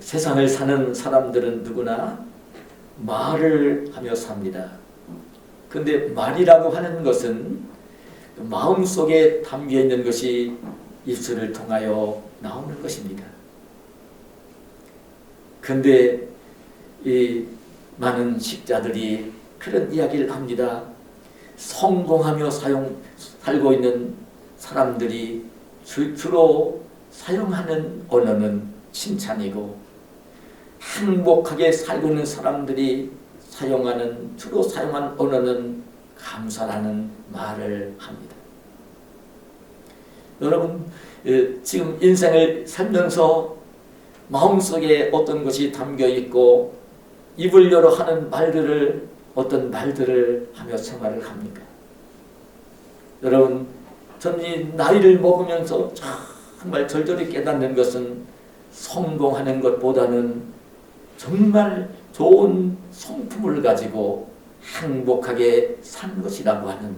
세상을 사는 사람들은 누구나 말을 하며 삽니다. 그런데 말이라고 하는 것은 마음속에 담겨 있는 것이 입술을 통하여 나오는 것입니다. 그런데 이 많은 식자들이 그런 이야기를 합니다. 성공하며 살고 있는 사람들이 주로 사용하는 언어는 칭찬이고, 행복하게 살고 있는 사람들이 주로 사용하는 언어는 감사라는 말을 합니다. 여러분, 지금 인생을 살면서 마음속에 어떤 것이 담겨 있고 입을 열어 하는 어떤 말들을 하며 생활을 합니까? 여러분, 저는 나이를 먹으면서 정말 절절히 깨닫는 것은 성공하는 것보다는 정말 좋은 성품을 가지고 행복하게 산 것이라고 하는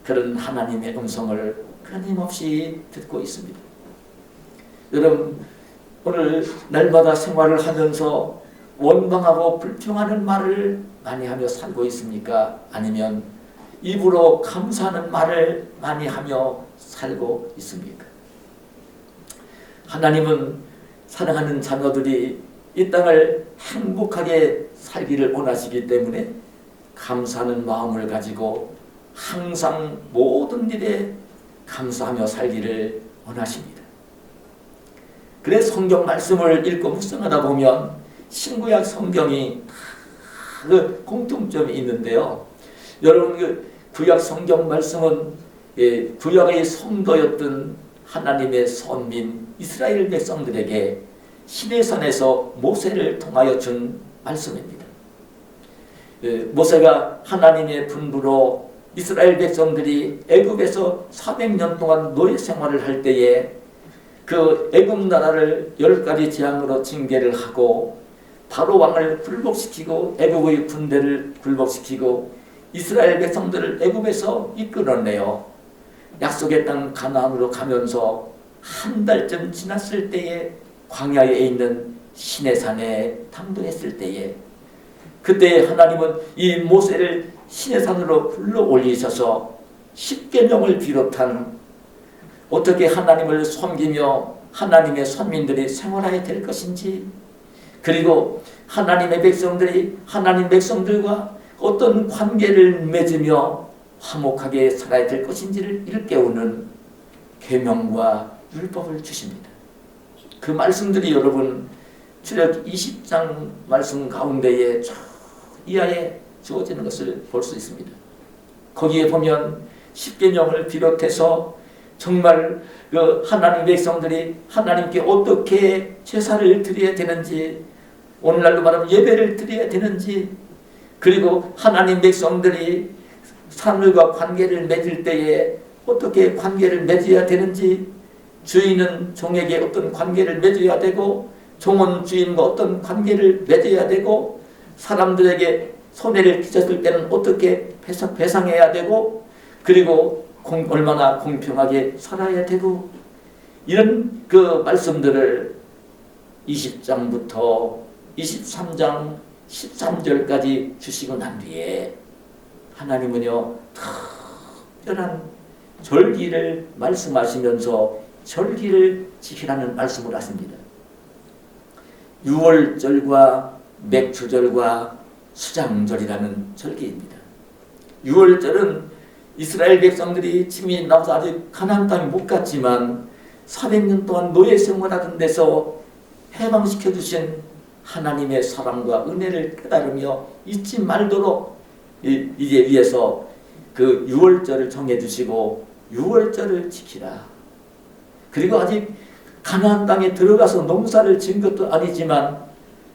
그런 하나님의 음성을 끊임없이 듣고 있습니다. 여러분, 오늘 날마다 생활을 하면서 원망하고 불평하는 말을 많이 하며 살고 있습니까? 아니면 입으로 감사하는 말을 많이 하며 살고 있습니까? 하나님은 사랑하는 자녀들이 이 땅을 행복하게 살기를 원하시기 때문에 감사하는 마음을 가지고 항상 모든 일에 감사하며 살기를 원하십니다. 그래서 성경 말씀을 읽고 묵상하다 보면 신구약 성경이 그 공통점이 있는데요. 여러분, 그 구약 성경 말씀은 구약의 성도였던 하나님의 선민 이스라엘 백성들에게 시내산에서 모세를 통하여 준 말씀입니다. 모세가 하나님의 분부로 이스라엘 백성들이 애굽에서 400년 동안 노예 생활을 할 때에 그 애굽 나라를 10가지 재앙으로 징계를 하고 바로 왕을 굴복시키고 애굽의 군대를 굴복시키고 이스라엘 백성들을 애굽에서 이끌어내요. 약속의 땅 가나안으로 가면서 한 달쯤 지났을 때에 광야에 있는 시내산에 당도했을 때에 그때 하나님은 이 모세를 시내산으로 불러 올리셔서 십계명을 비롯한 어떻게 하나님을 섬기며 하나님의 선민들이 생활해야 될 것인지, 그리고 하나님의 백성들이 하나님 백성들과 어떤 관계를 맺으며 화목하게 살아야 될 것인지를 일깨우는 계명과 율법을 주십니다. 그 말씀들이 여러분 출애굽 20장 말씀 가운데에 쭉 이하에 주어지는 것을 볼 수 있습니다. 거기에 보면 십계명을 비롯해서 정말 그 하나님 백성들이 하나님께 어떻게 제사를 드려야 되는지, 오늘날로 말하면 예배를 드려야 되는지, 그리고 하나님 백성들이 사람들과 관계를 맺을 때에 어떻게 관계를 맺어야 되는지, 주인은 종에게 어떤 관계를 맺어야 되고 종은 주인과 어떤 관계를 맺어야 되고 사람들에게 손해를 끼쳤을 때는 어떻게 배상해야 되고, 그리고 얼마나 공평하게 살아야 되고, 이런 그 말씀들을 20장부터 23장 13절까지 주시고 난 뒤에 하나님은요 특별한 절기를 말씀하시면서 절기를 지키라는 말씀을 하십니다. 유월절과 맥주절과 수장절이라는 절기입니다. 유월절은 이스라엘 백성들이 지금이 나와서 아직 가나안 땅에 못 갔지만 400년 동안 노예 생활하던 데서 해방시켜 주신 하나님의 사랑과 은혜를 깨달으며 잊지 말도록 이제 위해서 그 유월절을 정해주시고 유월절을 지키라. 그리고 아직 가나안 땅에 들어가서 농사를 지은 것도 아니지만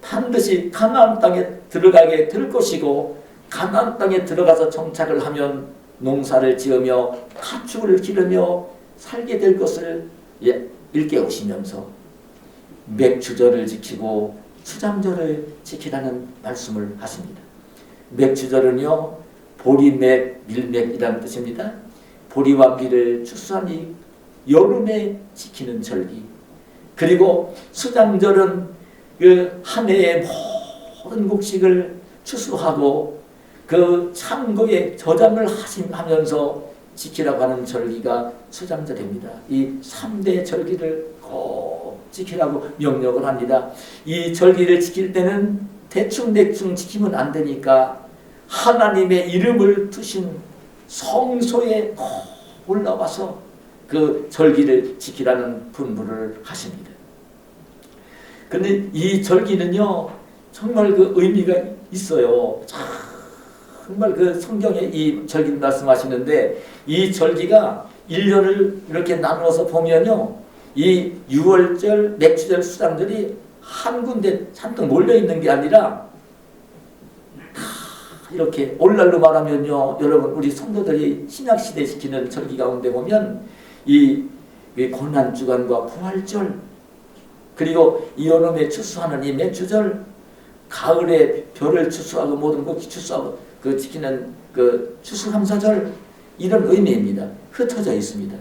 반드시 가나안 땅에 들어가게 될 것이고, 가나안 땅에 들어가서 정착을 하면 농사를 지으며 가축을 기르며 살게 될 것을 일깨우시면서 맥주절을 지키고 수장절을 지키라는 말씀을 하십니다. 맥주절은요 보리맥, 밀맥이라는 뜻입니다. 보리와 밀을 추수하니 여름에 지키는 절기. 그리고 수장절은 그 한 해의 모든 곡식을 추수하고 그 창고에 저장을 하면서 지키라고 하는 절기가 수장절입니다. 이 3대 절기를 꼭 지키라고 명령을 합니다. 이 절기를 지킬 때는 대충 지키면 안 되니까 하나님의 이름을 두신 성소에 꼭 올라와서 그 절기를 지키라는 분부를 하십니다. 근데 이 절기는요, 정말 그 의미가 있어요. 정말 그 성경에 이 절기 말씀하시는데, 이 절기가 1년을 이렇게 나누어서 보면요, 이 6월절, 맥주절 수장들이 한 군데 잔뜩 몰려있는 게 아니라 다 이렇게 오늘날로 말하면요, 여러분 우리 성도들이 신약시대 지키는 절기 가운데 보면 이 고난주간과 부활절, 그리고 여름에 추수하는 이 맥주절, 가을에 별을 추수하고 모든 곡기 추수하고 그 지키는 그 추수감사절, 이런 의미입니다. 흩어져 있습니다.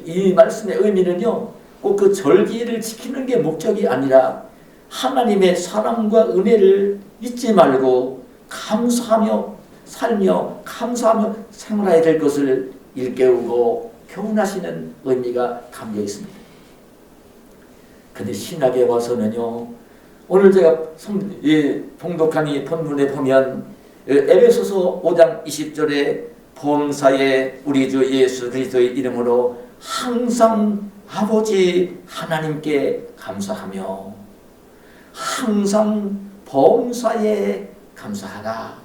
이 말씀의 의미는요, 꼭 그 절기를 지키는 게 목적이 아니라 하나님의 사랑과 은혜를 잊지 말고 감사하며 살며 감사하며 생활해야 될 것을 일깨우고 교훈하시는 의미가 담겨 있습니다. 근데 신학에 와서는요, 오늘 제가 봉독한 이 본문에 보면 에베소서 5장 20절에 범사에 우리 주 예수 그리스도의 이름으로 항상 아버지 하나님께 감사하며 항상 범사에 감사하라,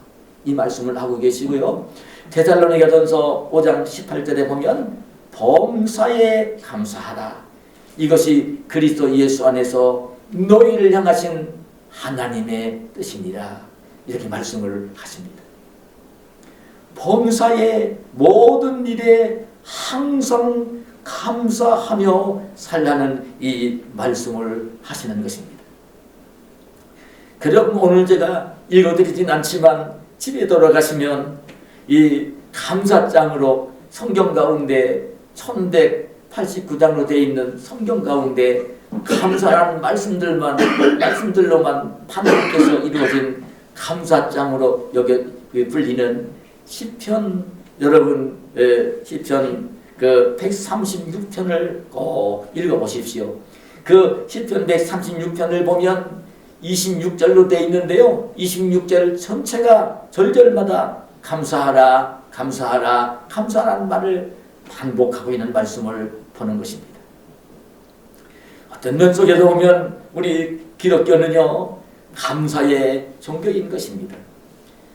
이 말씀을 하고 계시고요. 데살로니가전서 5장 18절에 보면 범사에 감사하라, 이것이 그리스도 예수 안에서 너희를 향하신 하나님의 뜻이니라, 이렇게 말씀을 하십니다. 범사의 모든 일에 항상 감사하며 살라는 이 말씀을 하시는 것입니다. 그럼 오늘 제가 읽어드리진 않지만 집에 돌아가시면 이 감사장으로 성경 가운데 1189장으로 되어 있는 성경 가운데 감사라는 말씀들로만 하나님께서 이루어진 감사장으로 여기 불리는 시편, 여러분 시편 그 136편을 꼭 읽어보십시오. 그 시편 136편을 보면 26절로 되어 있는데요, 26절 전체가 절절마다 감사하라 감사하라 감사라는 말을 반복하고 있는 말씀을 보는 것입니다. 어떤 면 속에서 보면 우리 기독교는요, 감사의 종교인 것입니다.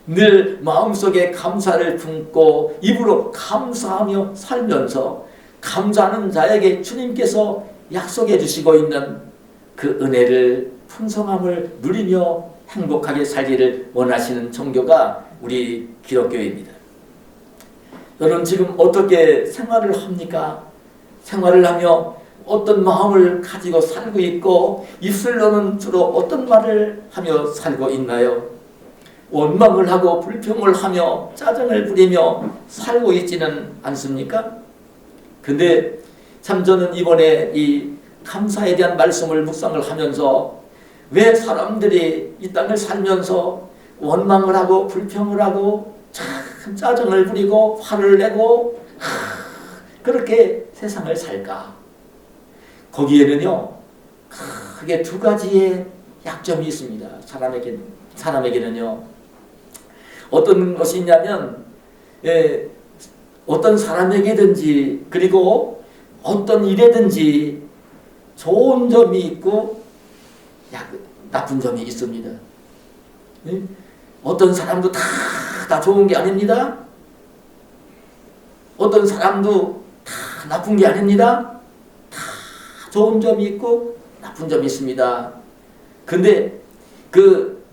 늘 마음속에 감사를 품고 입으로 감사하며 살면서 감사하는 자에게 주님께서 약속해 주시고 있는 그 은혜를, 풍성함을 누리며 행복하게 살기를 원하시는 종교가 우리 기독교입니다. 여러분 지금 어떻게 생활을 합니까? 생활을 하며 어떤 마음을 가지고 살고 있고 입술로는 주로 어떤 말을 하며 살고 있나요? 원망을 하고 불평을 하며 짜증을 부리며 살고 있지는 않습니까? 근데 참 저는 이번에 이 감사에 대한 말씀을 묵상을 하면서 왜 사람들이 이 땅을 살면서 원망을 하고 불평을 하고 참 짜증을 부리고 화를 내고 그렇게 세상을 살까? 거기에는요, 크게 두 가지의 약점이 있습니다. 사람에게는요. 어떤 것이 있냐면 어떤 사람에게든지 그리고 어떤 일에든지 좋은 점이 있고 나쁜 점이 있습니다. 어떤 사람도 다 좋은 게 아닙니다. 어떤 사람도 다 나쁜 게 아닙니다. 다 좋은 점이 있고 나쁜 점이 있습니다. 근데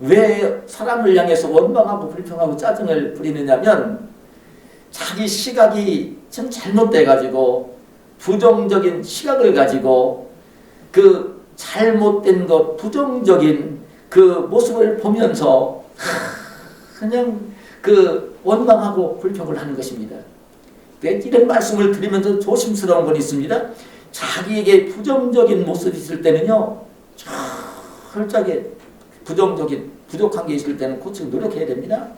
왜 사람을 향해서 원망하고 불평하고 짜증을 부리느냐면 자기 시각이 참 잘못돼가지고 부정적인 시각을 가지고 그 잘못된 것, 부정적인 그 모습을 보면서 그냥 그 원망하고 불평을 하는 것입니다. 이런 말씀을 드리면서 조심스러운 건 있습니다. 자기에게 부정적인 모습이 있을 때는요, 철저하게 부족한 게 있을 때는 고치고 노력해야 됩니다.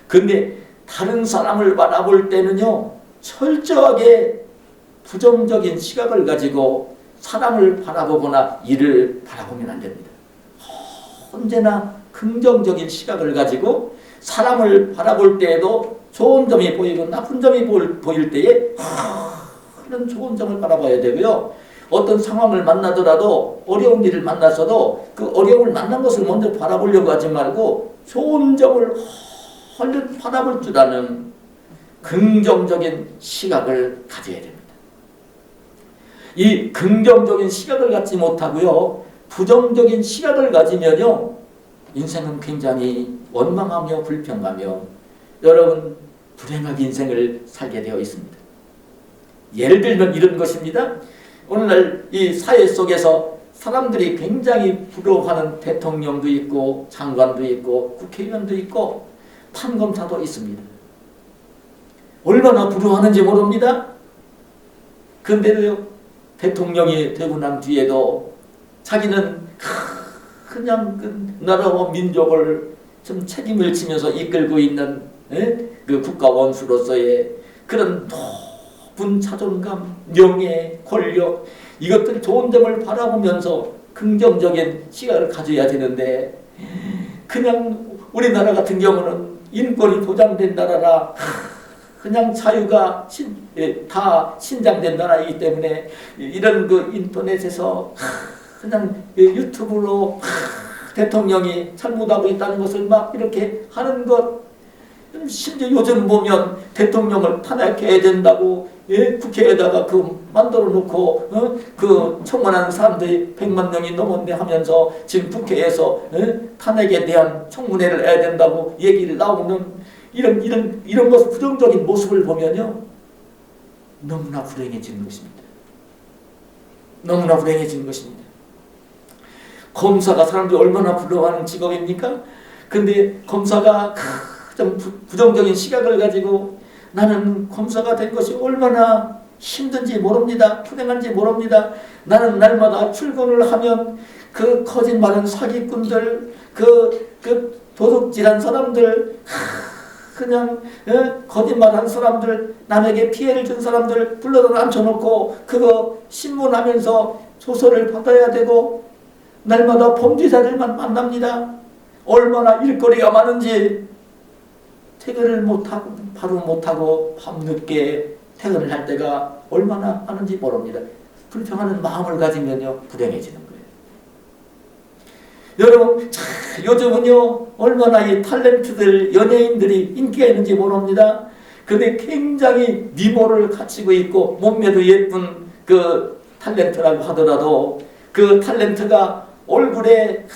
근데 다른 사람을 바라볼 때는요, 철저하게 부정적인 시각을 가지고 사람을 바라보거나 일을 바라보면 안 됩니다. 언제나 긍정적인 시각을 가지고 사람을 바라볼 때에도 좋은 점이 보이고 나쁜 점이 보일 때에 이런 좋은 점을 바라봐야 되고요. 어떤 상황을 만나더라도 어려운 일을 만나서도 그 어려움을 만난 것을 먼저 바라보려고 하지 말고 좋은 점을 얼른 바라볼 줄 아는 긍정적인 시각을 가져야 됩니다. 이 긍정적인 시각을 갖지 못하고요, 부정적인 시각을 가지면요, 인생은 굉장히 원망하며 불평하며 여러분 불행하게 인생을 살게 되어 있습니다. 예를 들면 이런 것입니다. 오늘날 이 사회 속에서 사람들이 굉장히 부러워하는 대통령도 있고 장관도 있고 국회의원도 있고 판검사도 있습니다. 얼마나 부러워하는지 모릅니다. 그런데도 대통령이 되고 난 뒤에도 자기는 그냥 그 나라와 민족을 좀 책임을 지면서 이끌고 있는 그 국가 원수로서의 그런 높은 자존감, 명예, 권력 이것들 좋은 점을 바라보면서 긍정적인 시각을 가져야 되는데 그냥 우리나라 같은 경우는 인권이 보장된 나라라 그냥 자유가 다 신장된 나라이기 때문에 이런 그 인터넷에서 그냥 유튜브로 대통령이 잘못하고 있다는 것을 막 이렇게 하는 것, 심지어 요즘 보면 대통령을 탄핵해야 된다고 국회에다가 그 만들어 놓고 그 청문하는 사람들이 100만 명이 넘었네 하면서 지금 국회에서 탄핵에 대한 청문회를 해야 된다고 얘기를 나오는 이런 것을 부정적인 모습을 보면요, 너무나 불행해지는 것입니다. 너무나 불행해지는 것입니다. 검사가 사람들이 얼마나 부러워하는 직업입니까? 근데 검사가 좀 부정적인 시각을 가지고 나는 검사가 된 것이 얼마나 힘든지 모릅니다. 불행한지 모릅니다. 나는 날마다 출근을 하면 그 거짓말한 사기꾼들, 그 도둑질한 사람들, 그냥 거짓말한 사람들, 남에게 피해를 준 사람들 불러다 앉혀놓고 그거 신문하면서 조서를 받아야 되고 날마다 범죄자들만 만납니다. 얼마나 일거리가 많은지 퇴근을 못하고 바로 못하고 밤늦게 퇴근을 할 때가 얼마나 많은지 모릅니다. 불평하는 마음을 가지면요 불행해지는 거예요. 여러분 요즘은요 얼마나 이 탤런트들 연예인들이 인기가 있는지 모릅니다. 근데 굉장히 미모를 갖추고 있고 몸매도 예쁜 그 탤런트라고 하더라도 그 탤런트가 얼굴에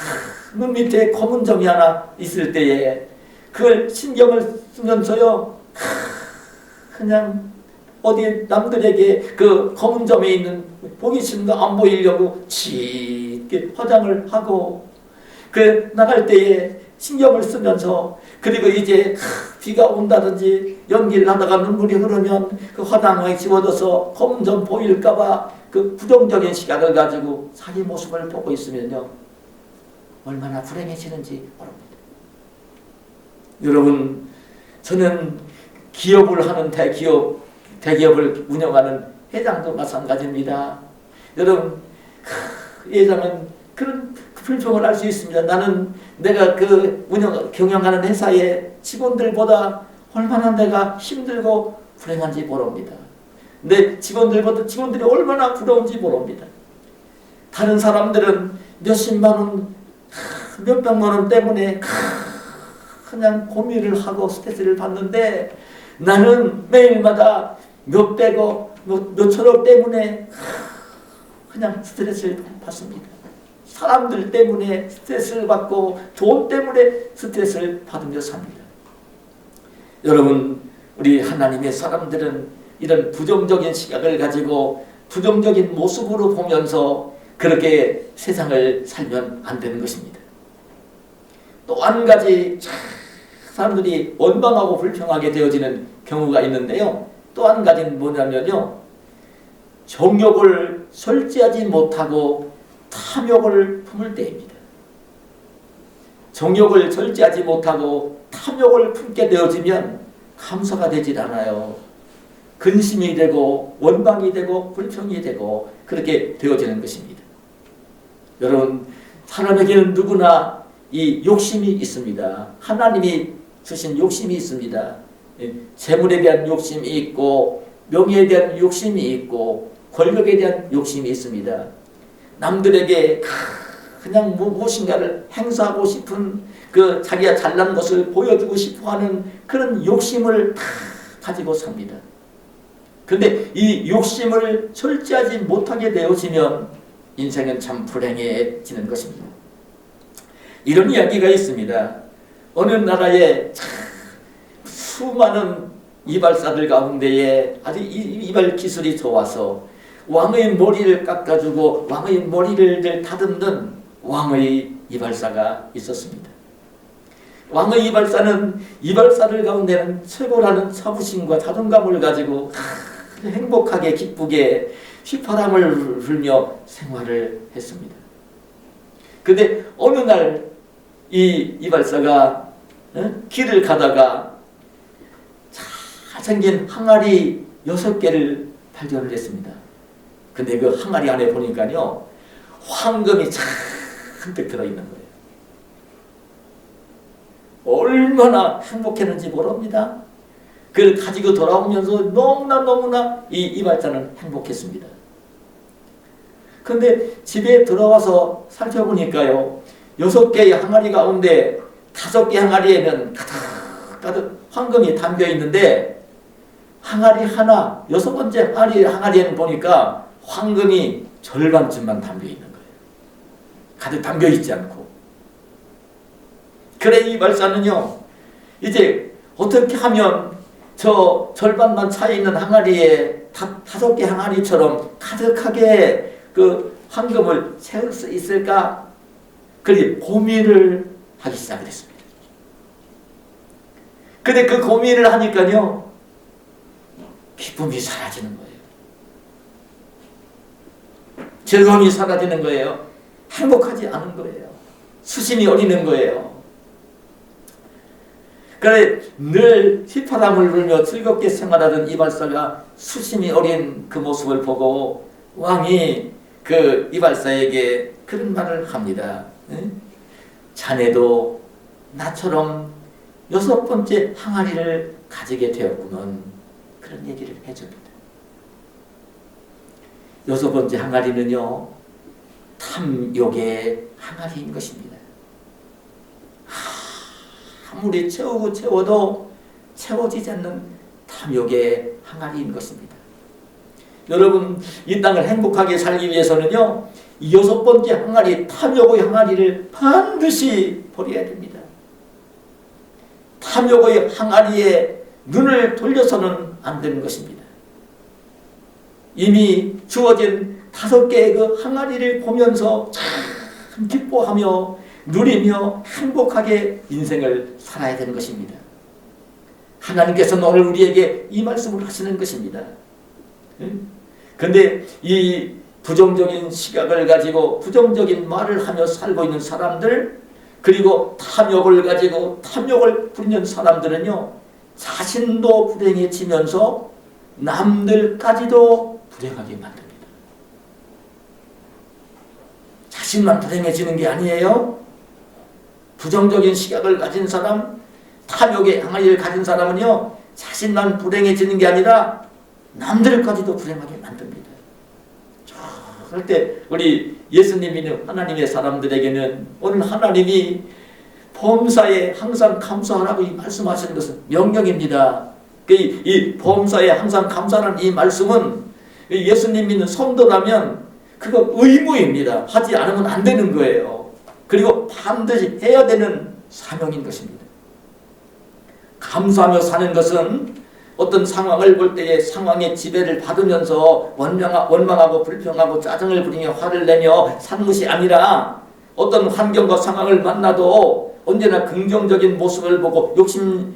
눈 밑에 검은 점이 하나 있을 때에 그걸 신경을 쓰면서요 그냥 어디 남들에게 그 검은 점에 있는 보기 싫은 거 안 보이려고 짙게 화장을 하고 그 나갈 때에 신경을 쓰면서 그리고 이제 비가 온다든지 연기를 하다가 눈물이 흐르면 그 화장하게 지워져서 검은 점 보일까봐 그 부정적인 시각을 가지고 자기 모습을 보고 있으면요 얼마나 불행해지는지 모릅니다. 여러분 저는 기업을 하는 대기업을 운영하는 회장도 마찬가지입니다. 여러분 회장은 그런 불평을 할 수 있습니다. 나는 내가 그 경영하는 회사의 직원들보다 얼마나 내가 힘들고 불행한지 모릅니다. 내 직원들이 얼마나 부러운지 모릅니다. 다른 사람들은 몇십만 원, 몇백만 원 때문에 그냥 고민을 하고 스트레스를 받는데 나는 매일마다 몇백억, 몇천억 때문에 그냥 스트레스를 받습니다. 사람들 때문에 스트레스를 받고 돈 때문에 스트레스를 받으며 삽니다. 여러분 우리 하나님의 사람들은 이런 부정적인 시각을 가지고 부정적인 모습으로 보면서 그렇게 세상을 살면 안 되는 것입니다. 또 한 가지 사람들이 원망하고 불평하게 되어지는 경우가 있는데요. 또 한 가지는 뭐냐면요. 정욕을 절제하지 못하고 탐욕을 품을 때입니다. 정욕을 절제하지 못하고 탐욕을 품게 되어지면 감사가 되질 않아요. 근심이 되고 원망이 되고 불평이 되고 그렇게 되어지는 것입니다. 여러분, 사람에게는 누구나 이 욕심이 있습니다. 하나님이 주신 욕심이 있습니다. 재물에 대한 욕심이 있고 명예에 대한 욕심이 있고 권력에 대한 욕심이 있습니다. 남들에게 그냥 무엇인가를 행사하고 싶은 그 자기가 잘난 것을 보여주고 싶어하는 그런 욕심을 다 가지고 삽니다. 그런데 이 욕심을 절제하지 못하게 되어지면 인생은 참 불행해지는 것입니다. 이런 이야기가 있습니다. 어느 나라에 수많은 이발사들 가운데에 아주 이발 기술이 좋아서 왕의 머리를 깎아주고 왕의 머리를 다듬는 왕의 이발사가 있었습니다. 왕의 이발사는 이발사들 가운데는 최고라는 자부심과 자존감을 가지고 행복하게 기쁘게 휘파람을 불며 생활을 했습니다. 그런데 어느 날 이 이발사가 길을 가다가 잘생긴 항아리 6개를 발견을 했습니다. 근데 그 항아리 안에 보니까요, 황금이 잔뜩 들어있는 거예요. 얼마나 행복했는지 모릅니다. 그걸 가지고 돌아오면서 너무나 이 이발자는 행복했습니다. 그런데 집에 들어와서 살펴보니까요, 6개의 항아리 가운데 5개 항아리에는 가득 황금이 담겨 있는데 항아리 하나, 6번째 항아리에는 보니까 황금이 절반쯤만 담겨 있는 거예요. 가득 담겨 있지 않고. 그래, 이 발사는요, 이제 어떻게 하면 저 절반만 차 있는 항아리에 5개 항아리처럼 가득하게 그 황금을 채울 수 있을까? 그렇게 고민을 하기 시작했습니다. 근데 그 고민을 하니까요, 기쁨이 사라지는 거예요. 즐거움이 사라지는 거예요. 행복하지 않은 거예요. 수심이 어리는 거예요. 그래, 늘 휘파람을 불며 즐겁게 생활하던 이발사가 수심이 어린 그 모습을 보고 왕이 그 이발사에게 그런 말을 합니다. 자네도 나처럼 6번째 항아리를 가지게 되었구먼. 그런 얘기를 해줍니다. 6번째 항아리는요, 탐욕의 항아리인 것입니다. 아무리 채워도 채워지지 않는 탐욕의 항아리인 것입니다. 여러분, 이 땅을 행복하게 살기 위해서는요, 이 6번째 항아리, 탐욕의 항아리를 반드시 버려야 됩니다. 탐욕의 항아리에 눈을 돌려서는 안 되는 것입니다. 이미 주어진 5개의 그 항아리를 보면서 참 기뻐하며 누리며 행복하게 인생을 살아야 되는 것입니다. 하나님께서는 오늘 우리에게 이 말씀을 하시는 것입니다. 그런데 이 부정적인 시각을 가지고 부정적인 말을 하며 살고 있는 사람들, 그리고 탐욕을 가지고 탐욕을 부리는 사람들은요, 자신도 불행해지면서 남들까지도 불행하게 만듭니다. 자신만 불행해지는 게 아니에요. 부정적인 시각을 가진 사람, 탐욕의 항아리를 가진 사람은요, 자신만 불행해지는 게 아니라 남들까지도 불행하게 만듭니다. 그럴 때 우리 예수님 믿는 하나님의 사람들에게는 오늘 하나님이 범사에 항상 감사하라고 말씀하시는 것은 명령입니다. 이 범사에 항상 감사하는 이 말씀은 예수님 믿는 성도라면 그거 의무입니다. 하지 않으면 안 되는 거예요. 그리고 반드시 해야 되는 사명인 것입니다. 감사하며 사는 것은 어떤 상황을 볼 때에 상황의 지배를 받으면서 원망하고 불평하고 짜증을 부리며 화를 내며 사는 것이 아니라 어떤 환경과 상황을 만나도 언제나 긍정적인 모습을 보고 욕심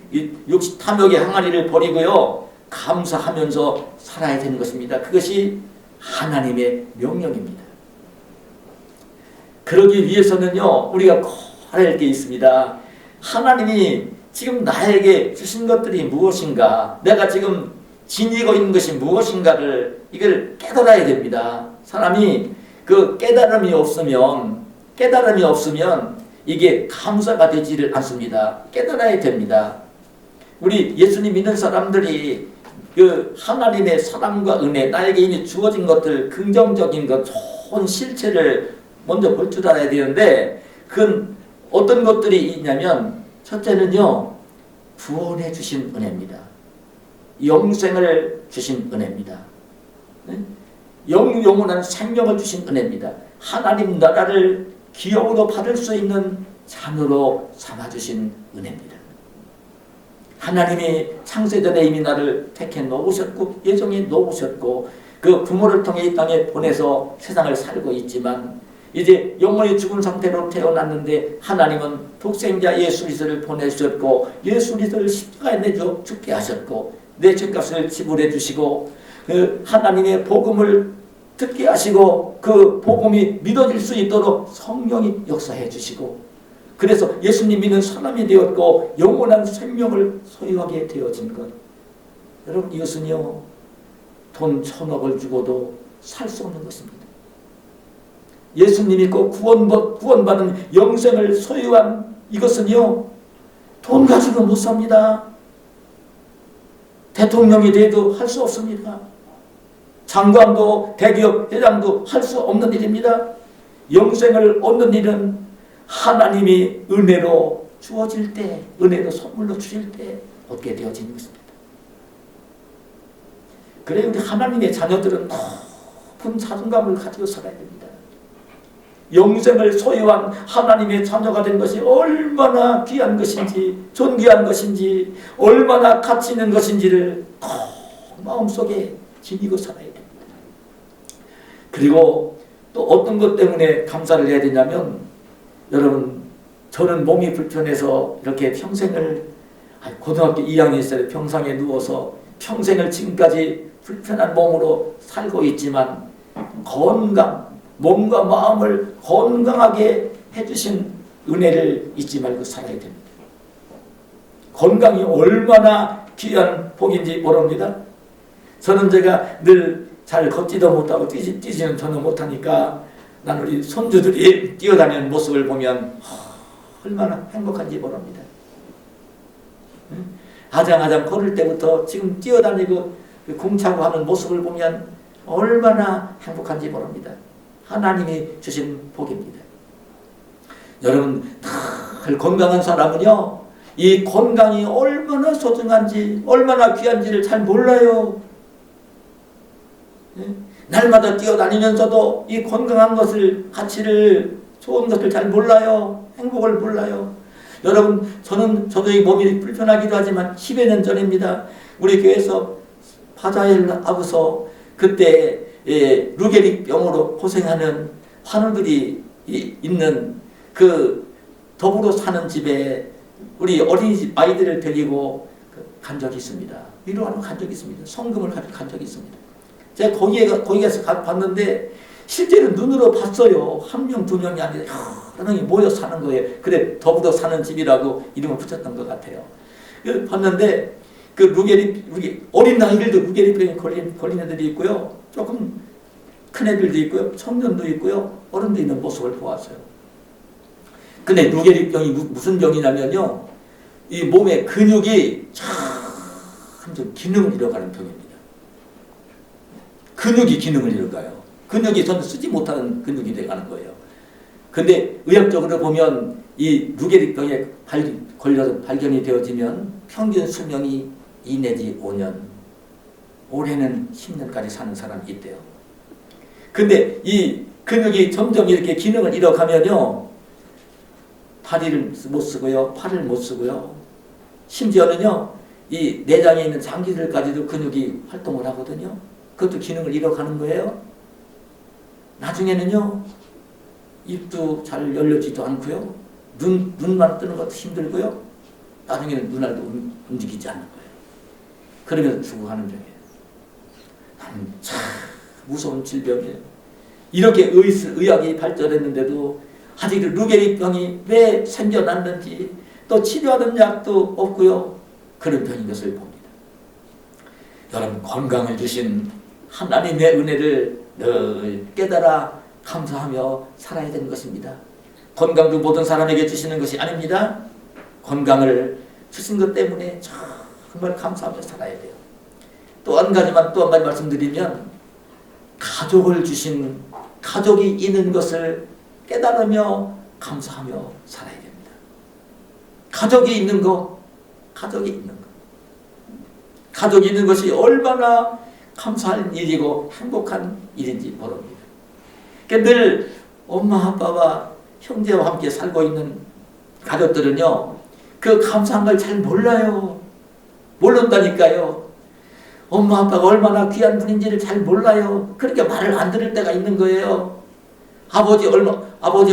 탐욕의 항아리를 버리고요, 감사하면서 살아야 되는 것입니다. 그것이 하나님의 명령입니다. 그러기 위해서는요, 우리가 꼭 알아야 할 게 있습니다. 하나님이 지금 나에게 주신 것들이 무엇인가, 내가 지금 지니고 있는 것이 무엇인가를 이걸 깨달아야 됩니다. 사람이 그 깨달음이 없으면 이게 감사가 되지를 않습니다. 깨달아야 됩니다. 우리 예수님 믿는 사람들이 그 하나님의 사랑과 은혜, 나에게 이미 주어진 것들, 긍정적인 것, 좋은 실체를 먼저 볼 줄 알아야 되는데, 그건 어떤 것들이 있냐면, 첫째는요, 구원해 주신 은혜입니다. 영생을 주신 은혜입니다. 영원한 생명을 주신 은혜입니다. 하나님 나라를 기업으로 받을 수 있는 자녀로 삼아주신 은혜입니다. 하나님이 창세전에 이미 나를 택해 놓으셨고 예정해 놓으셨고 그 부모를 통해 이 땅에 보내서 세상을 살고 있지만 이제 영원히 죽은 상태로 태어났는데 하나님은 독생자 예수 그리스도를 보내주셨고 예수 그리스도를 십자가에 내줘 죽게 하셨고 내 죄값을 지불해 주시고 그 하나님의 복음을 듣게 하시고 그 복음이 믿어질 수 있도록 성령이 역사해 주시고 그래서 예수님 믿는 사람이 되었고 영원한 생명을 소유하게 되어진 것. 여러분 이것은요 돈 1,000억을 주고도 살 수 없는 것입니다. 예수님 믿고 구원받은 영생을 소유한 이것은요 돈 가지고 못 삽니다. 대통령이 돼도 할 수 없습니다. 장관도 대기업 회장도 할 수 없는 일입니다. 영생을 얻는 일은 하나님이 은혜로 주어질 때, 은혜로 선물로 주실 때 얻게 되어지는 것입니다. 그래 우리 하나님의 자녀들은 높은 자존감을 가지고 살아야 됩니다. 영생을 소유한 하나님의 자녀가 된 것이 얼마나 귀한 것인지, 존귀한 것인지, 얼마나 가치 있는 것인지를 마음속에 지니고 살아야 됩니다. 그리고 또 어떤 것 때문에 감사를 해야 되냐면 여러분 저는 몸이 불편해서 이렇게 평생을 고등학교 2학년 시절에 병상에 누워서 평생을 지금까지 불편한 몸으로 살고 있지만 건강, 몸과 마음을 건강하게 해주신 은혜를 잊지 말고 살아야 됩니다. 건강이 얼마나 귀한 복인지 모릅니다. 저는 제가 늘 잘 걷지도 못하고 뛰지는 전혀 못하니까 난 우리 손주들이 뛰어다니는 모습을 보면 얼마나 행복한지 모릅니다. 아장아장 걸을 때부터 지금 뛰어다니고 공차고 하는 모습을 보면 얼마나 행복한지 모릅니다. 하나님이 주신 복입니다. 여러분 늘 건강한 사람은요 이 건강이 얼마나 소중한지 얼마나 귀한지를 잘 몰라요. 날마다 뛰어다니면서도 이 건강한 것을 가치를 좋은 것을 잘 몰라요. 행복을 몰라요. 여러분 저도 이 몸이 불편하기도 하지만 10여 년 전입니다. 우리 교회에서 바자회를 하고서 그때 루게릭 병으로 고생하는 환우들이 있는 그 더불어 사는 집에 우리 어린이집 아이들을 데리고 간 적이 있습니다. 위로하러 간 적이 있습니다. 성금을 가지고 간 적이 있습니다. 제가 거기 가서 봤는데 실제로 눈으로 봤어요. 한 명, 두 명이 아니라 여러 명이 모여 사는 거예요. 그래 더불어 사는 집이라고 이름을 붙였던 것 같아요. 봤는데 그 어린 아이들도 루게릭병에 걸린 애들이 있고요. 조금 큰 애들도 있고요. 청년도 있고요. 어른도 있는 모습을 보았어요. 근데 루게릭병이 무슨 병이냐면요. 이 몸의 근육이 참 기능을 잃어가는 병입니다. 근육이 기능을 잃어가요. 근육이 전혀 쓰지 못하는 근육이 돼가는 거예요. 근데 의학적으로 보면 이 루게릭병에 걸려서 발견이 되어지면 평균 수명이 2 내지 5년, 올해는 10년까지 사는 사람이 있대요. 근데 이 근육이 점점 이렇게 기능을 잃어가면요, 다리를 못 쓰고요, 팔을 못 쓰고요, 심지어는요, 이 내장에 있는 장기들까지도 근육이 활동을 하거든요. 그것도 기능을 잃어가는 거예요. 나중에는요, 입도 잘 열려지도 않고요, 눈만 뜨는 것도 힘들고요, 나중에는 눈알도 움직이지 않는 거예요. 그러면서 죽어가는 병이에요. 참 무서운 질병이에요. 이렇게 의학이 발전했는데도 아직 루게릭병이 왜 생겨났는지 또 치료하는 약도 없고요. 그런 병인 것을 봅니다. 여러분, 건강을 주신 하나님의 은혜를 늘 깨달아 감사하며 살아야 되는 것입니다. 건강도 모든 사람에게 주시는 것이 아닙니다. 건강을 주신 것 때문에 정말 감사하며 살아야 돼요. 또 한 가지 말씀드리면, 가족을 주신, 가족이 있는 것을 깨달으며 감사하며 살아야 됩니다. 가족이 있는 것, 가족이 있는 것이 얼마나 감사할 일이고 행복한 일인지 모릅니다. 그러니까 늘 엄마 아빠와 형제와 함께 살고 있는 가족들은요, 그 감사한 걸 잘 몰라요. 모른다니까요. 엄마 아빠가 얼마나 귀한 분인지를 잘 몰라요. 그러니까 말을 안 들을 때가 있는 거예요. 아버지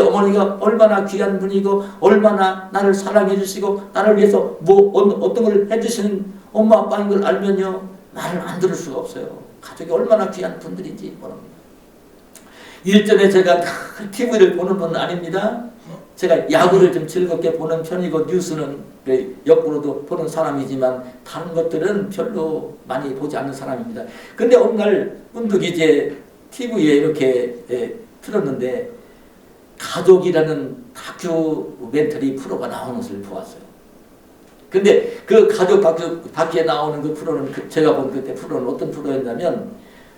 어머니가 얼마나 귀한 분이고 얼마나 나를 사랑해 주시고 나를 위해서 어떤 걸 해주시는 엄마 아빠인 걸 알면요, 말을 안 들을 수가 없어요. 가족이 얼마나 귀한 분들인지 모릅니다. 일전에 제가 TV를 보는 분은 아닙니다. 제가 야구를 좀 즐겁게 보는 편이고 뉴스는 역으로도 보는 사람이지만 다른 것들은 별로 많이 보지 않는 사람입니다. 근데 어느 날 문득 이제 TV에 이렇게 틀었는데 가족이라는 다큐멘터리 프로가 나오는 것을 보았어요. 근데 그 가족 다큐에 나오는 그 프로는 제가 본 그때 프로는 어떤 프로였냐면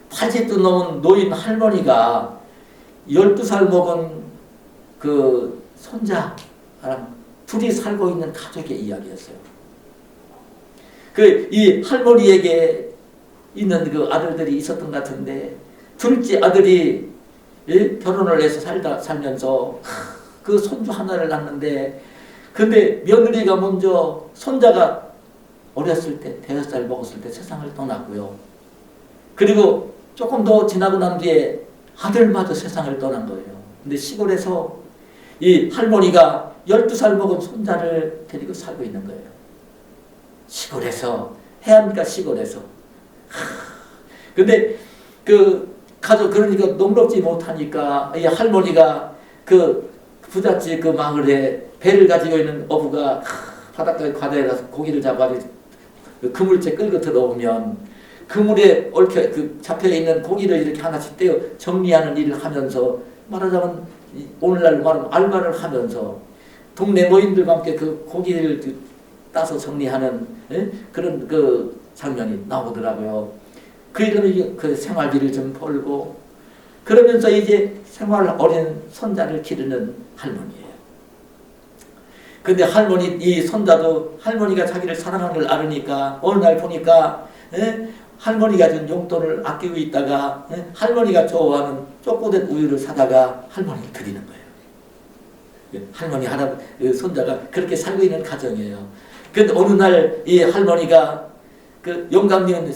80도 넘은 노인 할머니가 12살 먹은 그 손자랑 둘이 살고 있는 가족의 이야기였어요. 이 할머니에게 있는 그 아들들이 있었던 것 같은데 둘째 아들이 결혼을 해서 살면서 그 손주 하나를 낳는데, 근데 며느리가 먼저 손자가 어렸을 때 5살 먹었을 때 세상을 떠났고요. 그리고 조금 더 지나고 난 뒤에 아들마저 세상을 떠난 거예요. 근데 시골에서 이 할머니가 12살 먹은 손자를 데리고 살고 있는 거예요. 시골에서, 해안가 시골에서. 근데 그 가족, 그러니까 농롭지 못하니까 이 할머니가 그 부잣집 그 마을에 배를 가지고 있는 어부가 바닷가에 바다에 가서 고기를 잡아서 그 그물째 끌고 들어오면 그물에 얽혀 잡혀 있는 고기를 이렇게 하나씩 떼어 정리하는 일을 하면서, 말하자면 오늘날 말하면 알바를 하면서 동네 노인들과 함께 그 고기를 따서 정리하는 그런 그 장면이 나오더라고요. 그러면 그 생활비를 좀 벌고 그러면서 이제 어린 손자를 기르는 할머니예요. 근데 이 손자도 할머니가 자기를 사랑하는 걸 알으니까 어느 날 보니까 할머니가 준 용돈을 아끼고 있다가 할머니가 좋아하는 쪼꼬된 우유를 사다가 할머니를 드리는 거예요. 할머니 손자가 그렇게 살고 있는 가정이에요. 그런데 어느 날 이 할머니가 그 영감님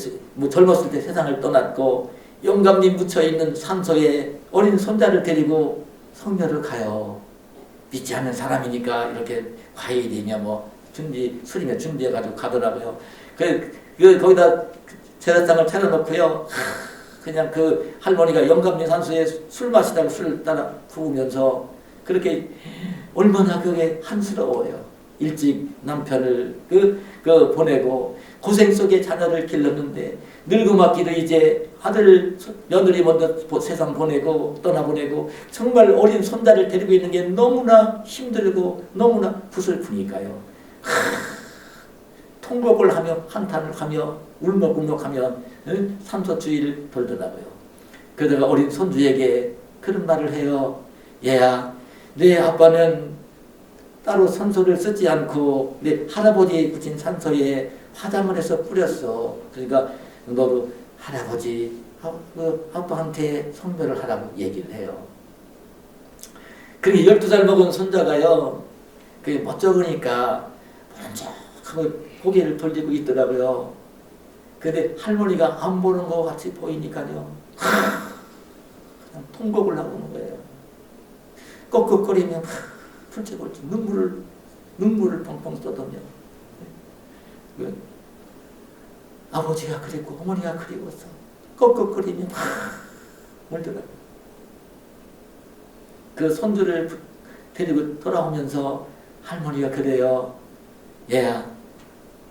젊었을 때 세상을 떠났고 영감님 묻혀 있는 산소에 어린 손자를 데리고 성묘를 가요. 믿지 않는 사람이니까 이렇게 과일이냐 술이냐 준비해가지고 가더라고요. 거기다 제사상을 차려놓고요. 그냥 그 할머니가 영감님 산소에 술 마시다가 술을 따라 부으면서 그렇게 얼마나 그게 한스러워요. 일찍 남편을 보내고 고생 속에 자녀를 길렀는데 늙음맞기도 이제 아들 며느리 먼저 세상 보내고 떠나보내고 정말 어린 손자를 데리고 있는 게 너무나 힘들고 너무나 부슬프니까요. 통곡을 하며 한탄을 하며 울먹울먹하며 산소주의를 돌더라고요. 그러다가 어린 손주에게 그런 말을 해요. 얘야, 내 아빠는 따로 산소를 쓰지 않고 내 할아버지 붙인 산소에 화장을 해서 뿌렸어. 그러니까 너도 할아버지 아빠한테 성묘를 하라고 얘기를 해요. 그게 12살 먹은 손자가요, 그게 멋쩍으니까 먼저 고개를 돌리고 있더라고요. 근데 할머니가 안 보는 것 같이 보이니까요, 그냥 통곡을 하고 오는 거예요. 꺽꺽거리며 훌쩍훌쩍 눈물을 펑펑 쏟으며 아버지가 그립고 어머니가 그리웠어. 꺽꺽거리며 울더라고요. 그 손주를 데리고 돌아오면서 할머니가 그래요. 얘야,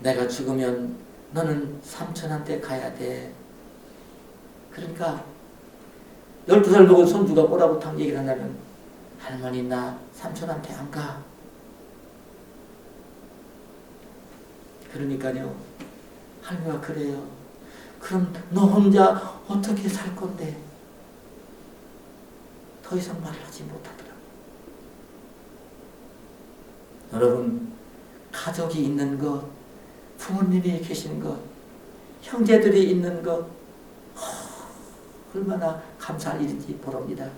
내가 죽으면 너는 삼촌한테 가야 돼. 그러니까 12살 먹은 손주가 뭐라고 탁 얘기를 한다면, 할머니 나 삼촌한테 안 가. 그러니까요, 할머니가 그래요. 그럼 너 혼자 어떻게 살 건데? 더 이상 말을 하지 못하더라고요. 여러분, 가족이 있는 것, 부모님이 계신 것, 형제들이 있는 것, 얼마나 감사할 일인지 모릅니다.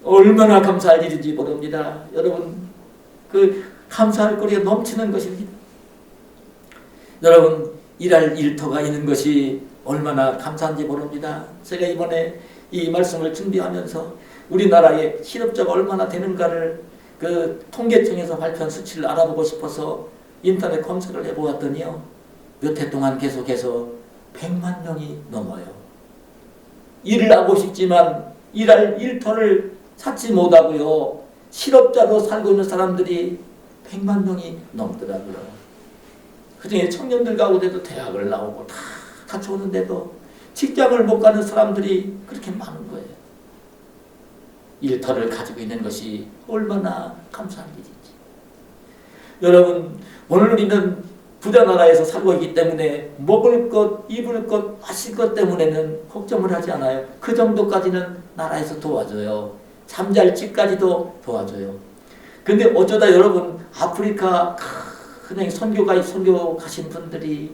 얼마나 감사할 일인지 모릅니다. 여러분, 그 감사할 거리가 넘치는 것입니다. 여러분, 일할 일터가 있는 것이 얼마나 감사한지 모릅니다. 제가 이번에 이 말씀을 준비하면서 우리나라의 실업자가 얼마나 되는가를 그 통계청에서 발표한 수치를 알아보고 싶어서 인터넷 검색을 해보았더니요, 몇 해 동안 계속해서 100만 명이 넘어요. 일을 하고 싶지만 일할 일터를 찾지 못하고요, 실업자로 살고 있는 사람들이 100만 명이 넘더라고요. 그중에 청년들 가운데도 대학을 나오고 다 같이 오는데도 직장을 못 가는 사람들이 그렇게 많은 거예요. 일터를 가지고 있는 것이 얼마나 감사한 일인지. 여러분, 오늘 우리는 부자 나라에서 살고 있기 때문에 먹을 것, 입을 것, 마실 것 때문에는 걱정을 하지 않아요. 그 정도까지는 나라에서 도와줘요. 잠잘 집까지도 도와줘요. 근데 어쩌다 여러분, 아프리카 그냥 선교 가신 분들이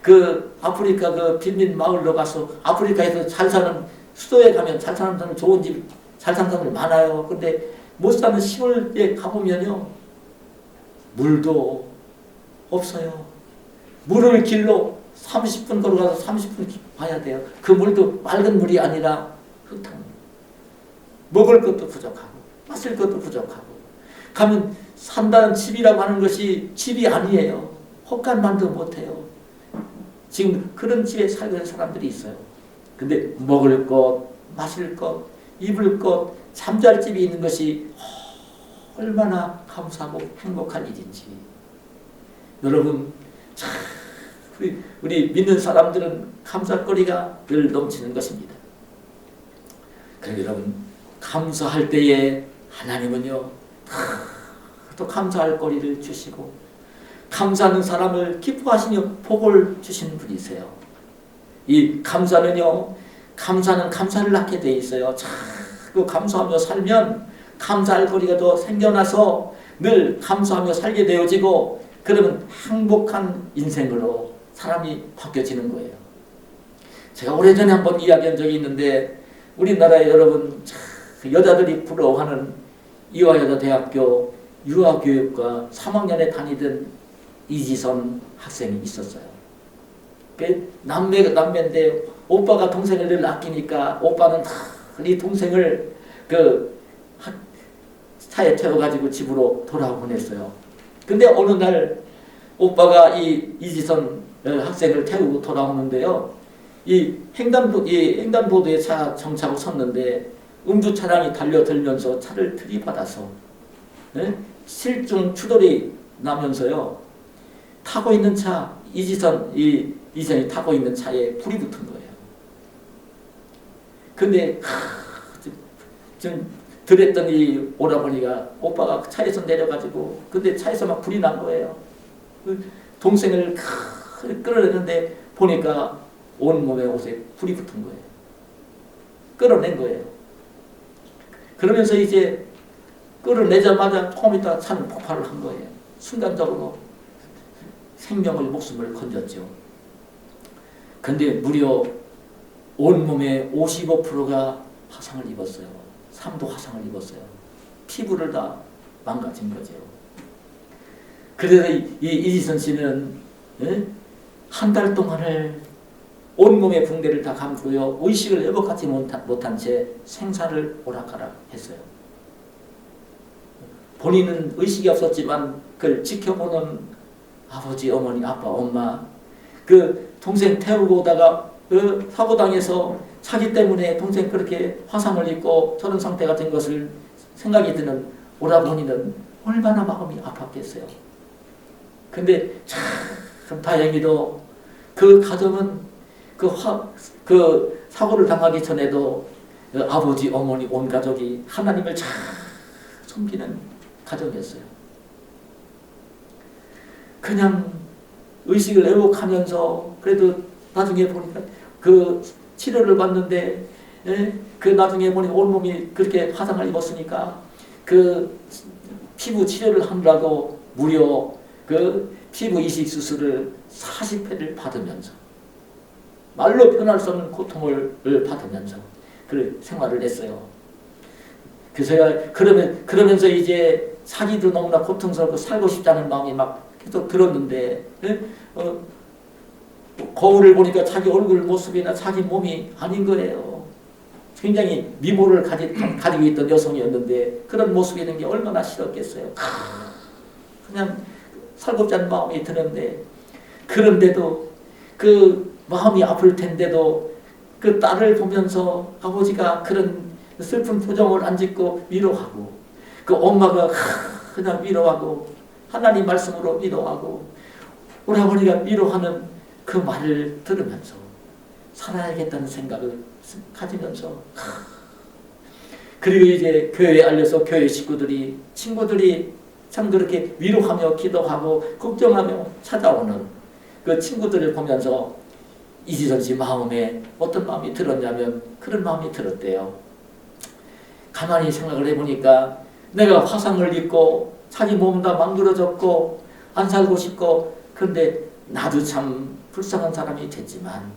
그 아프리카 그 빈민 마을로 가서 아프리카에서 잘 사는, 수도에 가면 잘 사는 사람, 좋은 집 잘 사는 사람들 많아요. 근데 못 사는 시골에 가보면요, 물도 없어요. 물을 길로 30분 걸어가서 30분 봐야 돼요. 그 물도 맑은 물이 아니라 흙탕물. 먹을 것도 부족하고 마실 것도 부족하고, 가면 산다는 집이라고 하는 것이 집이 아니에요. 헛간만도 못해요. 지금 그런 집에 살고 있는 사람들이 있어요. 근데 먹을 것, 마실 것, 입을 것, 잠잘 집이 있는 것이 얼마나 감사하고 행복한 일인지. 여러분, 참 우리 믿는 사람들은 감사거리가 늘 넘치는 것입니다. 그런데 여러분, 감사할 때에 하나님은요, 또 감사할 거리를 주시고 감사하는 사람을 기뻐하시며 복을 주시는 분이세요. 이 감사는요, 감사는 감사를 낳게 돼 있어요. 자꾸 감사하며 살면 감사할 거리가 더 생겨나서 늘 감사하며 살게 되어지고, 그러면 행복한 인생으로 사람이 바뀌어지는 거예요. 제가 오래전에 한번 이야기한 적이 있는데, 우리나라에 여러분 여자들이 부러워하는 이화여자대학교 유아교육과 3학년에 다니던 이지선 학생이 있었어요. 그 남매인데 오빠가 동생을 늘 아끼니까 오빠는 이 동생을 그 차에 태워가지고 집으로 돌아보냈어요. 근데 어느 날 오빠가 이 이지선 학생을 태우고 돌아오는데요, 이 횡단보도에 차 정차하고 섰는데 음주 차량이 달려들면서 차를 들이받아서 실종 추돌이 나면서요, 타고 있는 차, 이지선이 타고 있는 차에 불이 붙은 거예요. 근데 좀 들었던 이 오라버니가, 오빠가 차에서 내려가지고, 근데 차에서 막 불이 난 거예요. 동생을 끌어내는데 보니까 온몸에 옷에 불이 붙은 거예요. 끌어낸 거예요. 그러면서 이제 끌어내자마자 조금 있다가 차는 폭발을 한 거예요. 순간적으로 목숨을 건졌죠. 근데 무려 온몸에 55%가 화상을 입었어요. 3도 화상을 입었어요. 피부를 다 망가진 거죠. 그래서 이지선 씨는 한 달 동안을 온몸에 붕대를 다 감고요, 의식을 회복하지 못한 채 생사를 오락가락 했어요. 본인은 의식이 없었지만 그걸 지켜보는 아버지, 어머니, 아빠, 엄마, 그 동생 태우고 오다가 그 사고당해서 자기 때문에 동생 그렇게 화상을 입고 저런 상태가 된 것을 생각이 드는 오라버니는 얼마나 마음이 아팠겠어요. 근데 참 다행히도 그 가정은 그 사고를 당하기 전에도 아버지, 어머니, 온 가족이 하나님을 잘 섬기는 가정이었어요. 그냥 의식을 회복하면서 그래도 나중에 보니까 그 치료를 받는데 그 나중에 보니 온몸이 그렇게 화상을 입었으니까 그 피부 치료를 하느라고 무려 그 피부 이식 수술을 40회를 받으면서 말로 표현할 수 없는 고통을 받으면서 그 생활을 했어요. 그래서 그러면서 이제 살기도 너무나 고통스럽고 살고 싶다는 마음이 막 계속 들었는데 거울을 보니까 자기 얼굴 모습이나 자기 몸이 아닌 거예요. 굉장히 미모를 가지고 있던 여성이었는데 그런 모습이 있는 게 얼마나 싫었겠어요. 그냥 살고자 하는 마음이 드는데 그런데도 그 마음이 아플 텐데도 그 딸을 보면서 아버지가 그런 슬픈 표정을 안 짓고 위로하고 그 엄마가 그냥 위로하고 하나님 말씀으로 위로하고 오라버니가 위로하는 그 말을 들으면서 살아야겠다는 생각을 가지면서 그리고 이제 교회에 알려서 교회 식구들이 친구들이 참 그렇게 위로하며 기도하고 걱정하며 찾아오는 그 친구들을 보면서 이지선 씨 마음에 어떤 마음이 들었냐면 그런 마음이 들었대요. 가만히 생각을 해보니까 내가 화상을 입고 자기 몸 다 망가져졌고 안 살고 싶고 그런데 나도 참 불쌍한 사람이 됐지만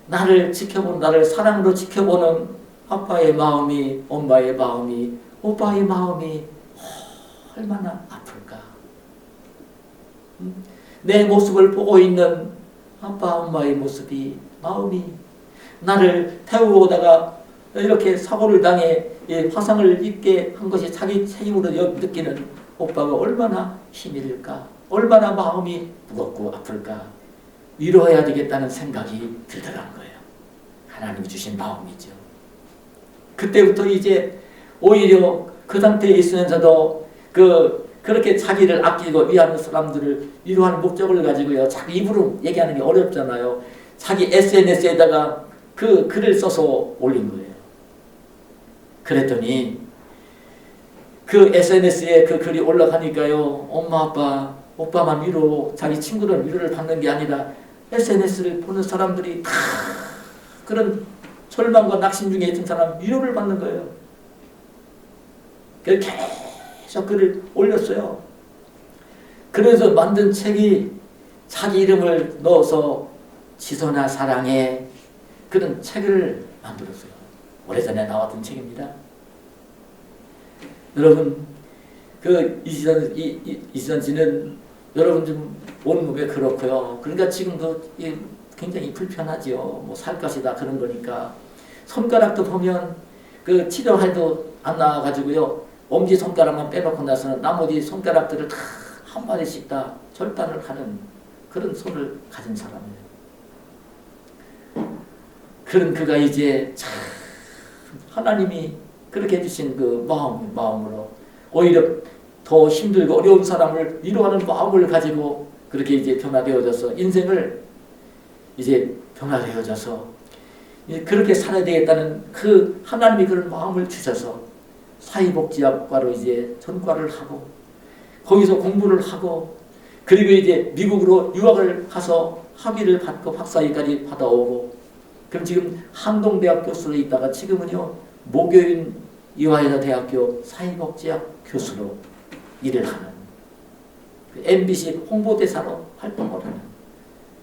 나를 지켜보는 나를 사랑으로 지켜보는 아빠의 마음이 엄마의 마음이 오빠의 마음이 얼마나 아플까. 내 모습을 보고 있는 아빠 엄마의 모습이 마음이 나를 태우고다가 이렇게 사고를 당해 화상을 입게 한 것이 자기 책임으로 느끼는 오빠가 얼마나 힘일까. 얼마나 마음이 무겁고 아플까. 위로해야 되겠다는 생각이 들더라는 거예요. 하나님이 주신 마음이죠. 그때부터 이제 오히려 그 상태에 있으면서도 그렇게 자기를 아끼고 위하는 사람들을 위로하는 목적을 가지고요. 자기 입으로 얘기하는 게 어렵잖아요. 자기 SNS에다가 그 글을 써서 올린 거예요. 그랬더니 그 SNS에 그 글이 올라가니까요. 엄마 아빠 오빠만 위로 자기 친구들 위로를 받는 게 아니라 SNS를 보는 사람들이 다 그런 절망과 낙심 중에 있던 사람 위로를 받는 거예요. 계속 글을 올렸어요. 그래서 만든 책이 자기 이름을 넣어서 지선아 사랑해 그런 책을 만들었어요. 오래전에 나왔던 책입니다. 여러분 그 이지선 씨는 여러분 좀 온몸에 그렇고요. 그러니까 지금도 굉장히 불편하지요. 뭐 살 것이다 그런 거니까 손가락도 보면 그 치료해도 안 나와가지고요. 엄지 손가락만 빼놓고 나서는 나머지 손가락들을 다 한 마디씩 다 절단을 하는 그런 손을 가진 사람이에요. 그런 그가 이제 참 하나님이 그렇게 해주신 그 마음으로 오히려 더 힘들고 어려운 사람을 위로하는 마음을 가지고 그렇게 이제 변화되어져서 인생을 이제 변화되어져서 그렇게 살아야 되겠다는 그 하나님이 그런 마음을 주셔서 사회복지학과로 이제 전과를 하고 거기서 공부를 하고 그리고 이제 미국으로 유학을 가서 학위를 받고 박사학위까지 받아오고 그럼 지금 한동대학 교수로 있다가 지금은요 모교인 이화여자 대학교 사회복지학 교수로 일을 하는 MBC 홍보대사로 활동을 하는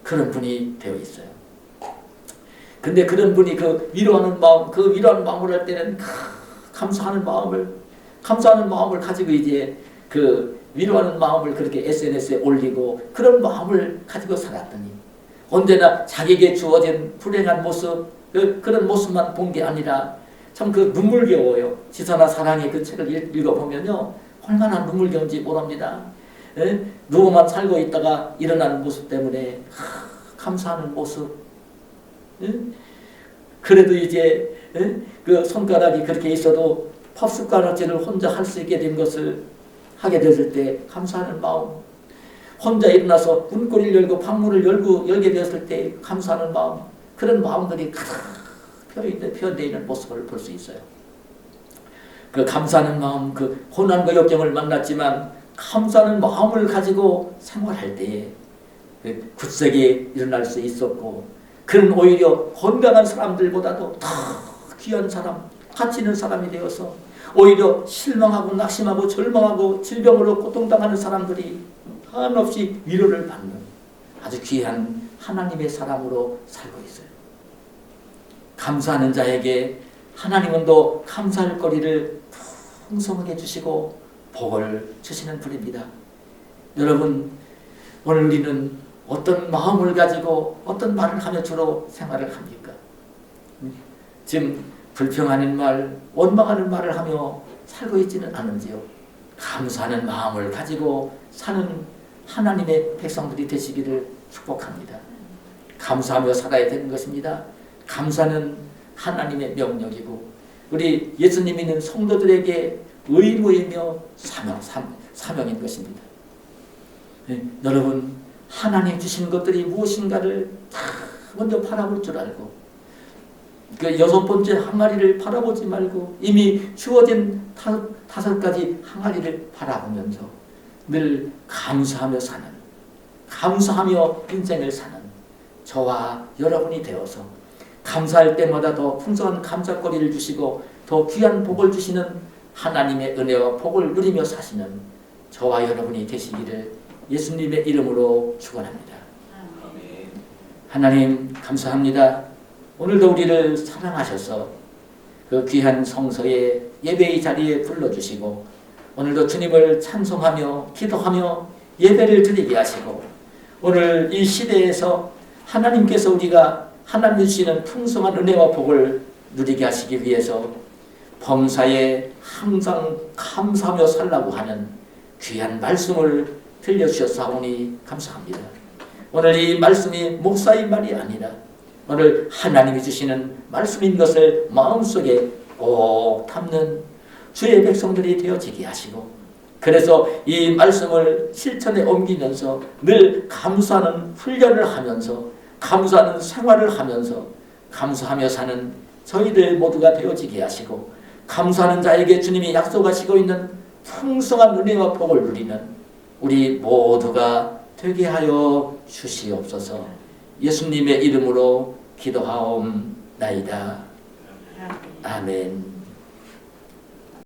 그런 분이 되어 있어요. 근데 그런 분이 그 위로하는 마음을 할 때는 감사하는 마음을 가지고 이제 그 위로하는 마음을 그렇게 SNS에 올리고 그런 마음을 가지고 살았더니 언제나 자기에게 주어진 불행한 모습 그런 모습만 본 게 아니라 참 그 눈물겨워요. 지선아 사랑의 그 책을 읽어보면요 얼마나 눈물겨운지 모릅니다. 누구만 살고 있다가 일어나는 모습 때문에 감사하는 모습. 그래도 이제 그 손가락이 그렇게 있어도 팝숟가락질을 혼자 할 수 있게 된 것을 하게 됐을 때 감사하는 마음, 혼자 일어나서 문고리를 열고 방문을 열게 되었을 때 감사하는 마음, 그런 마음들이 가득 표현되어 있는 모습을 볼 수 있어요. 그 감사하는 마음, 그 고난과 역경을 만났지만 감사하는 마음을 가지고 생활할 때에 굳세게 일어날 수 있었고, 그는 오히려 건강한 사람들보다도 더 귀한 사람, 가치 있는 사람이 되어서 오히려 실망하고 낙심하고 절망하고 질병으로 고통당하는 사람들이 한없이 위로를 받는 아주 귀한 하나님의 사람으로 살고 있어요. 감사하는 자에게 하나님은 또 감사할 거리를 풍성하게 주시고 복을 주시는 분입니다. 여러분, 오늘 우리는 어떤 마음을 가지고 어떤 말을 하며 주로 생활을 합니까? 지금 불평하는 말, 원망하는 말을 하며 살고 있지는 않은지요. 감사하는 마음을 가지고 사는 하나님의 백성들이 되시기를 축복합니다. 감사하며 살아야 되는 것입니다. 감사는 하나님의 명령이고 우리 예수님 믿는 성도들에게 의무이며 사명인 것입니다. 여러분, 하나님 주신 것들이 무엇인가를 다 먼저 바라볼 줄 알고 그 6번째 항아리를 바라보지 말고 이미 주어진 5가지 항아리를 바라보면서 늘 감사하며 사는, 감사하며 인생을 사는 저와 여러분이 되어서 감사할 때마다 더 풍성한 감사거리를 주시고 더 귀한 복을 주시는 하나님의 은혜와 복을 누리며 사시는 저와 여러분이 되시기를 예수님의 이름으로 축원합니다. 하나님 감사합니다. 오늘도 우리를 사랑하셔서 그 귀한 성서의 예배의 자리에 불러주시고 오늘도 주님을 찬송하며 기도하며 예배를 드리게 하시고 오늘 이 시대에서 하나님께서 우리가 하나님 주시는 풍성한 은혜와 복을 누리게 하시기 위해서 범사에 항상 감사하며 살라고 하는 귀한 말씀을 들려주셨사오니 감사합니다. 오늘 이 말씀이 목사의 말이 아니라 오늘 하나님이 주시는 말씀인 것을 마음속에 꼭 담는 주의 백성들이 되어지게 하시고 그래서 이 말씀을 실천에 옮기면서 늘 감사하는 훈련을 하면서 감사하는 생활을 하면서 감사하며 사는 저희들 모두가 되어지게 하시고 감사하는 자에게 주님이 약속하시고 있는 풍성한 은혜와 복을 누리는 우리 모두가 되게 하여 주시옵소서. 예수님의 이름으로 기도하옵나이다. 아멘.